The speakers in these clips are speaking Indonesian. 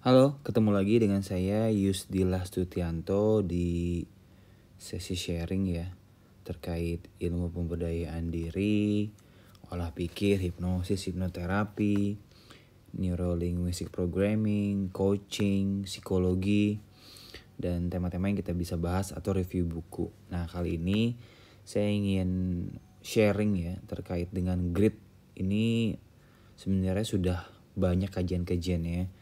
Halo, ketemu lagi dengan saya Yusdillah Stutianto di sesi sharing ya terkait ilmu pemberdayaan diri, olah pikir, hipnosis, hipnoterapi, neurolinguistic programming, coaching, psikologi, dan tema-tema yang kita bisa bahas atau review buku. Nah, kali ini saya ingin sharing ya terkait dengan grit. Ini sebenarnya sudah banyak kajian-kajiannya.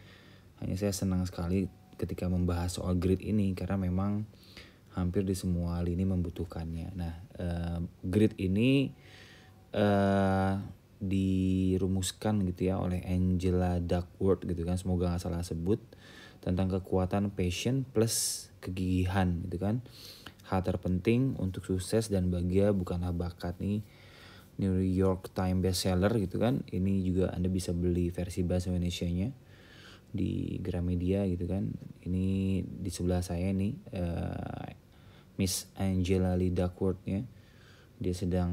Hanya saya senang sekali ketika membahas soal grit ini karena memang hampir di semua lini membutuhkannya. Nah, grit ini dirumuskan gitu ya oleh Angela Duckworth gitu kan, semoga nggak salah sebut, tentang kekuatan passion plus kegigihan gitu kan. Hal terpenting untuk sukses dan bahagia bukanlah bakat nih. New York Times bestseller gitu kan. Ini juga Anda bisa beli versi bahasa Indonesianya di Gramedia gitu kan. Ini di sebelah saya nih Miss Angela Lee Duckworth ya. Dia sedang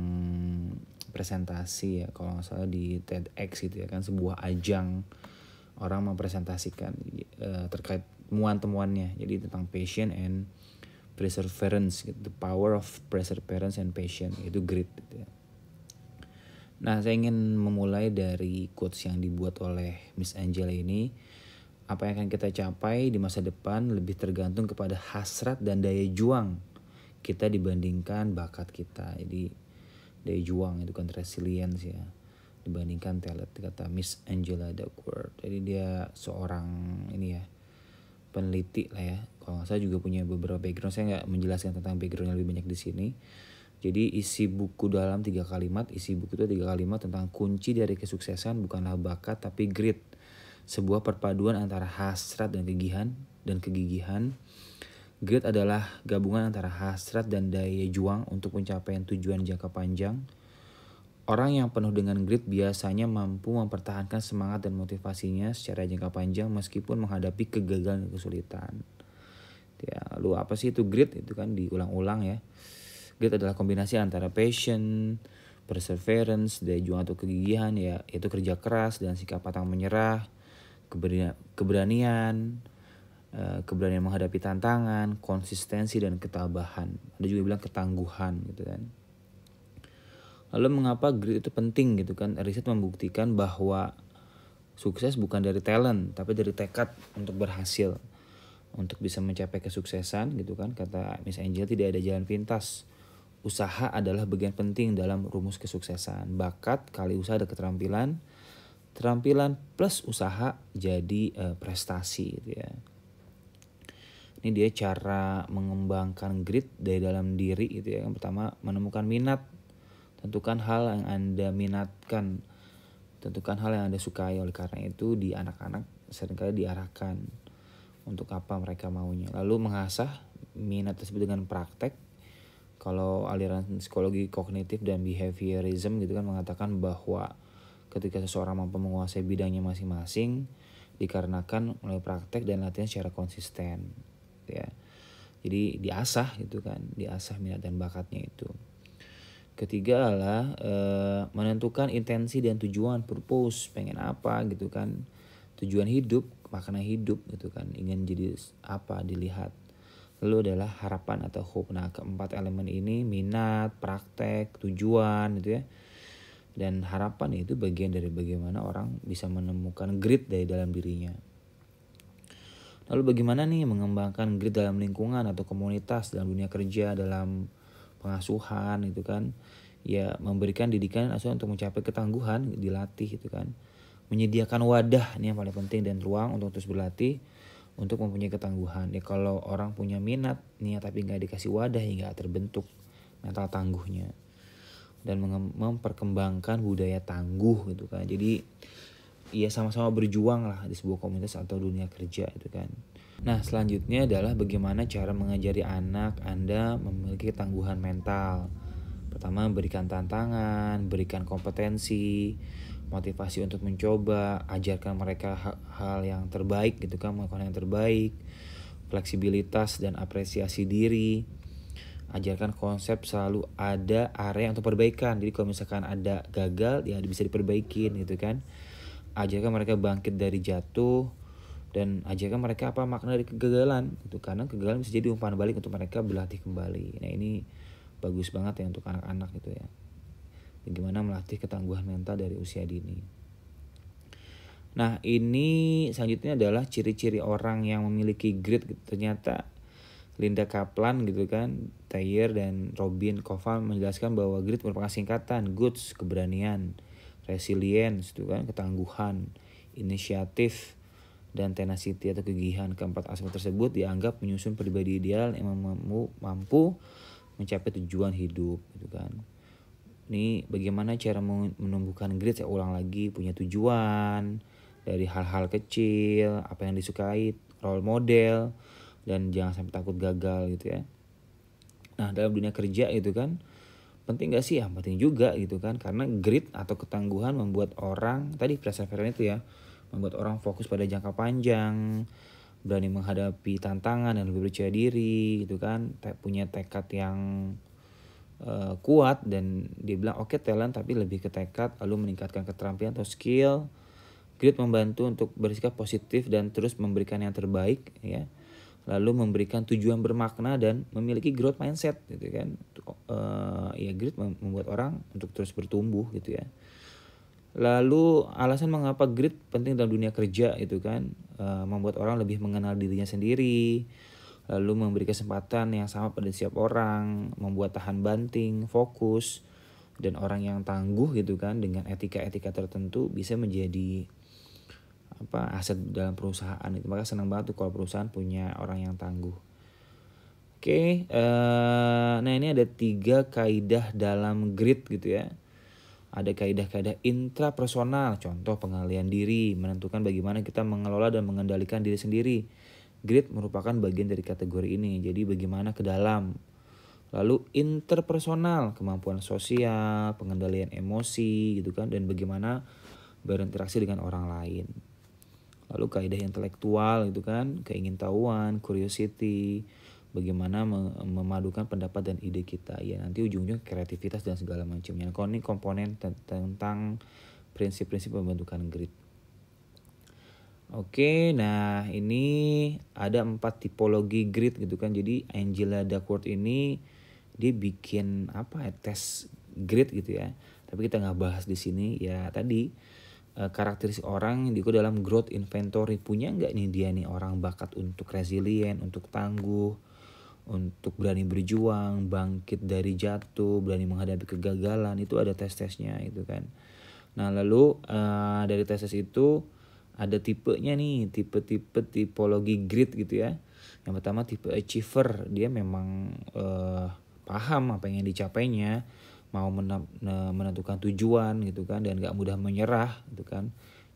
presentasi ya kalau nggak salah di TEDx gitu ya kan, sebuah ajang orang mempresentasikan terkait temuan-temuannya. Jadi tentang passion and perseverance gitu. The power of perseverance and passion, itu grit gitu ya. Nah, saya ingin memulai dari quotes yang dibuat oleh Miss Angela ini. Apa yang akan kita capai di masa depan lebih tergantung kepada hasrat dan daya juang kita dibandingkan bakat kita. Jadi daya juang itu kan resilience ya, dibandingkan talent, kata Miss Angela Duckworth. Jadi dia seorang ini ya, peneliti lah ya. Kalau nggak salah juga punya beberapa background. Saya nggak menjelaskan tentang background yang lebih banyak di sini. Jadi isi buku dalam 3 kalimat. Isi buku itu 3 kalimat tentang kunci dari kesuksesan bukanlah bakat tapi grit. Sebuah perpaduan antara hasrat dan kegigihan. Grit adalah gabungan antara hasrat dan daya juang untuk pencapaian tujuan jangka panjang. Orang yang penuh dengan grit biasanya mampu mempertahankan semangat dan motivasinya secara jangka panjang meskipun menghadapi kegagalan dan kesulitan. Ya, lalu apa sih itu grit? Itu kan diulang-ulang ya. Grit adalah kombinasi antara passion, perseverance, daya juang atau kegigihan ya, yaitu kerja keras dan sikap pantang menyerah, keberanian menghadapi tantangan, konsistensi dan ketabahan. Ada juga bilang ketangguhan gitu kan. Lalu mengapa grit itu penting gitu kan? Riset membuktikan bahwa sukses bukan dari talent tapi dari tekad untuk berhasil. Untuk bisa mencapai kesuksesan gitu kan, kata Miss Angel, tidak ada jalan pintas. Usaha adalah bagian penting dalam rumus kesuksesan. Bakat kali usaha ada keterampilan. Keterampilan plus usaha jadi prestasi gitu ya. Ini dia cara mengembangkan grit dari dalam diri gitu ya. Yang pertama, menemukan minat. Tentukan hal yang Anda minatkan. Tentukan hal yang Anda sukai. Oleh karena itu di anak-anak seringkali diarahkan untuk apa mereka maunya. Lalu mengasah minat tersebut dengan praktek. Kalau aliran psikologi kognitif dan behaviorism gitu kan mengatakan bahwa ketika seseorang mampu menguasai bidangnya masing-masing dikarenakan melalui praktek dan latihan secara konsisten ya. Jadi diasah gitu kan, diasah minat dan bakatnya itu. Ketiga adalah menentukan intensi dan tujuan, purpose, pengen apa gitu kan. Tujuan hidup, makna hidup gitu kan, ingin jadi apa dilihat. Lalu adalah harapan atau hope. Nah, keempat elemen ini, minat, praktek, tujuan gitu ya. Dan harapan itu bagian dari bagaimana orang bisa menemukan grit dari dalam dirinya. Lalu bagaimana nih mengembangkan grit dalam lingkungan atau komunitas, dalam dunia kerja, dalam pengasuhan gitu kan. Ya, memberikan didikan asuhan untuk mencapai ketangguhan, dilatih gitu kan. Menyediakan wadah, ini yang paling penting, dan ruang untuk terus berlatih untuk mempunyai ketangguhan. Ya kalau orang punya minat niat tapi nggak dikasih wadah ya nggak terbentuk mental tangguhnya. Dan memperkembangkan budaya tangguh gitu kan. Jadi ya sama-sama berjuang lah di sebuah komunitas atau dunia kerja itu kan. Nah, selanjutnya adalah bagaimana cara mengajari anak Anda memiliki ketangguhan mental. Pertama, berikan tantangan, berikan kompetensi, motivasi untuk mencoba, ajarkan mereka hal yang terbaik gitu kan, melakukan yang terbaik, fleksibilitas dan apresiasi diri. Ajarkan konsep selalu ada area untuk perbaikan. Jadi kalau misalkan ada gagal ya bisa diperbaikin gitu kan. Ajarkan mereka bangkit dari jatuh, dan ajarkan mereka apa makna dari kegagalan itu, karena kegagalan bisa jadi umpan balik untuk mereka berlatih kembali. Nah ini bagus banget ya untuk anak-anak gitu ya, bagaimana melatih ketangguhan mental dari usia dini. Nah ini selanjutnya adalah ciri-ciri orang yang memiliki grit gitu. Ternyata Linda Kaplan gitu kan, Thayer dan Robin Koval menjelaskan bahwa grit merupakan singkatan guts, keberanian, resilience itu kan, ketangguhan, inisiatif, dan tenacity atau kegigihan. Keempat aspek tersebut dianggap menyusun pribadi ideal yang mampu mencapai tujuan hidup gitu kan. Ini bagaimana cara menumbuhkan grit, saya ulang lagi, punya tujuan dari hal-hal kecil, apa yang disukai, role model, dan jangan sampai takut gagal gitu ya. Nah dalam dunia kerja gitu kan, penting gak sih? Ya penting juga gitu kan, karena grit atau ketangguhan membuat orang, tadi perseverance itu ya, membuat orang fokus pada jangka panjang, berani menghadapi tantangan dan lebih percaya diri gitu kan, punya tekad yang kuat, dan dia bilang oke, talent tapi lebih ke tekad, lalu meningkatkan keterampilan atau skill. Grit membantu untuk bersikap positif dan terus memberikan yang terbaik ya, lalu memberikan tujuan bermakna dan memiliki growth mindset gitu kan. Ya grit membuat orang untuk terus bertumbuh gitu ya. Lalu alasan mengapa grit penting dalam dunia kerja itu kan, membuat orang lebih mengenal dirinya sendiri, lalu memberi kesempatan yang sama pada setiap orang, membuat tahan banting, fokus, dan orang yang tangguh gitu kan dengan etika-etika tertentu bisa menjadi aset dalam perusahaan itu. Maka senang banget tuh kalau perusahaan punya orang yang tangguh. Oke, nah ini ada 3 kaidah dalam grit gitu ya. Ada kaidah-kaidah intrapersonal, contoh pengalihan diri, menentukan bagaimana kita mengelola dan mengendalikan diri sendiri. Grit merupakan bagian dari kategori ini, jadi bagaimana ke dalam. Lalu interpersonal, kemampuan sosial, pengendalian emosi gitu kan, dan bagaimana berinteraksi dengan orang lain. Lalu kaidah intelektual gitu kan, keingintahuan, curiosity, bagaimana memadukan pendapat dan ide kita. Ya nanti ujung-ujungnya kreativitas dan segala macamnya. Kalau ini komponen tentang prinsip-prinsip pembentukan grit. Oke, nah ini ada 4 tipologi grit gitu kan. Jadi Angela Duckworth ini dia bikin tes grit gitu ya. Tapi kita nggak bahas di sini ya. Tadi karakteristik orang yang diukur dalam growth inventory, punya nggak nih dia nih orang bakat untuk resilient, untuk tangguh, untuk berani berjuang, bangkit dari jatuh, berani menghadapi kegagalan. Itu ada tes-tesnya itu kan. Nah lalu dari tes-tes itu ada tipenya nih, tipe-tipe tipologi grit gitu ya. Yang pertama tipe achiever, dia memang paham apa yang dicapainya, mau menentukan tujuan gitu kan, dan gak mudah menyerah gitu kan.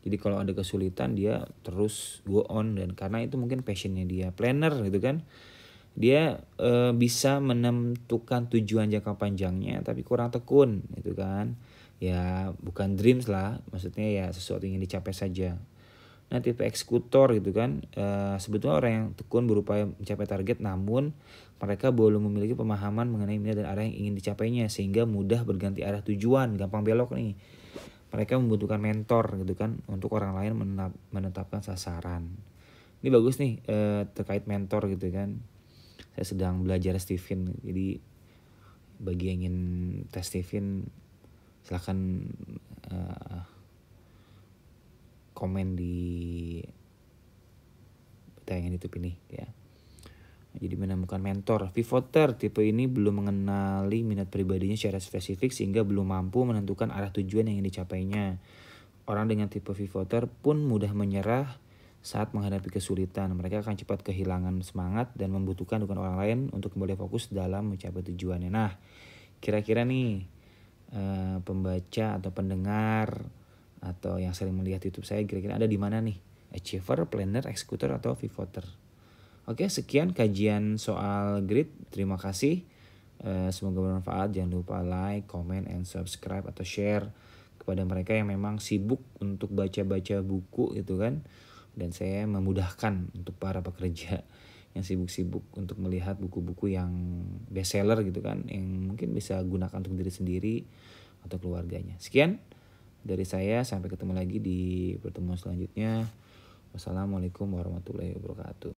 Jadi kalau ada kesulitan dia terus go on, dan karena itu mungkin passionnya dia. Planner gitu kan, dia bisa menentukan tujuan jangka panjangnya tapi kurang tekun gitu kan. Ya bukan dreams lah, maksudnya ya sesuatu yang dicapai saja. Nah tipe eksekutor gitu kan, sebetulnya orang yang tekun berupaya mencapai target, namun mereka belum memiliki pemahaman mengenai minat dan arah yang ingin dicapainya, sehingga mudah berganti arah tujuan, gampang belok nih. Mereka membutuhkan mentor gitu kan untuk orang lain menetapkan sasaran. Ini bagus nih terkait mentor gitu kan. Saya sedang belajar Stephen, jadi bagi yang ingin tes Stephen silahkan komen di tayangan YouTube ini ya. Jadi menemukan mentor. Pivoter tipe ini belum mengenali minat pribadinya secara spesifik sehingga belum mampu menentukan arah tujuan yang ingin dicapainya. Orang dengan tipe pivoter pun mudah menyerah saat menghadapi kesulitan. Mereka akan cepat kehilangan semangat dan membutuhkan dukungan orang lain untuk kembali fokus dalam mencapai tujuannya. Nah, kira-kira nih pembaca atau pendengar atau yang sering melihat YouTube saya, kira-kira ada di mana nih? Achiever, planner, executor, atau pivoter? Oke, sekian kajian soal grit. Terima kasih. Semoga bermanfaat. Jangan lupa like, comment, and subscribe atau share kepada mereka yang memang sibuk untuk baca-baca buku gitu kan. Dan saya memudahkan untuk para pekerja yang sibuk-sibuk untuk melihat buku-buku yang bestseller gitu kan, yang mungkin bisa gunakan untuk diri sendiri atau keluarganya. Sekian dari saya, sampai ketemu lagi di pertemuan selanjutnya. Wassalamualaikum warahmatullahi wabarakatuh.